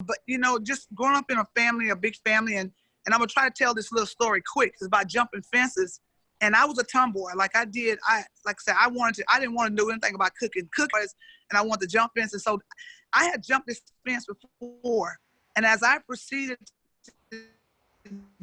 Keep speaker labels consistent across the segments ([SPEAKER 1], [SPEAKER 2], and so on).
[SPEAKER 1] But, you know, just growing up in a big family, and I'm going to try to tell this little story quick. It's about jumping fences. And I was a tomboy. Like I said, I didn't want to know anything about cooking, and I wanted to jump fences. So I had jumped this fence before. And as I proceeded to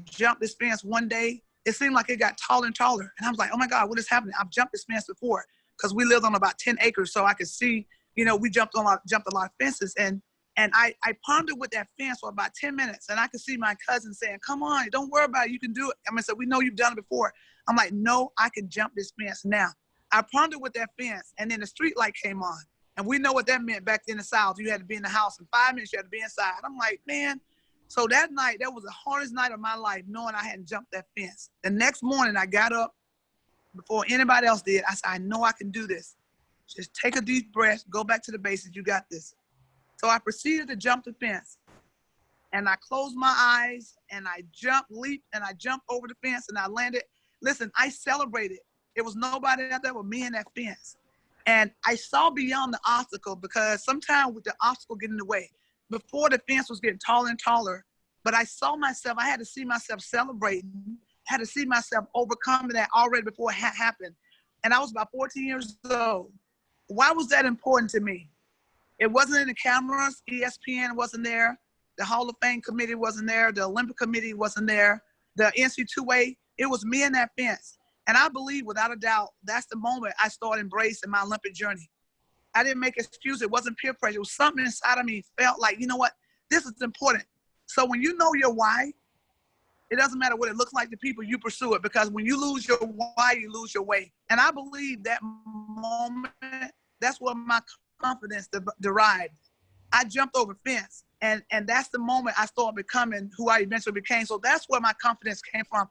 [SPEAKER 1] jump this fence one day, it seemed like it got taller and taller. And I was like, oh my God, what is happening? I've jumped this fence before, because we lived on about 10 acres. So I could see, you know, we jumped a lot of fences. And I pondered with that fence for about 10 minutes. And I could see my cousin saying, come on, don't worry about it. You can do it. I mean, so we know you've done it before. I'm like, no, I can jump this fence now. I pondered with that fence, and then the street light came on. And we know what that meant back in the South. You had to be in the house in 5 minutes, you had to be inside. I'm like, man. So that night, that was the hardest night of my life, knowing I hadn't jumped that fence. The next morning, I got up before anybody else did. I said, I know I can do this. Just take a deep breath, go back to the basics. You got this. So I proceeded to jump the fence. And I closed my eyes, and I leaped, and I jumped over the fence, and I landed. Listen, I celebrated. There was nobody out there but me and that fence. And I saw beyond the obstacle, because sometimes with the obstacle getting in the way, before the fence was getting taller and taller, but I saw myself, I had to see myself celebrating, had to see myself overcoming that already before it had happened. And I was about 14 years old. Why was that important to me? It wasn't in the cameras. ESPN wasn't there. The Hall of Fame committee wasn't there. The Olympic committee wasn't there. The NC2A, it was me and that fence. And I believe, without a doubt, that's the moment I started embracing my Olympic journey. I didn't make excuses. It wasn't peer pressure. It was something inside of me felt like, you know what, this is important. So when you know your why, it doesn't matter what it looks like to people, you pursue it, because when you lose your why, you lose your way. And I believe that moment, that's where my confidence derived. I jumped over a fence, and that's the moment I started becoming who I eventually became. So that's where my confidence came from.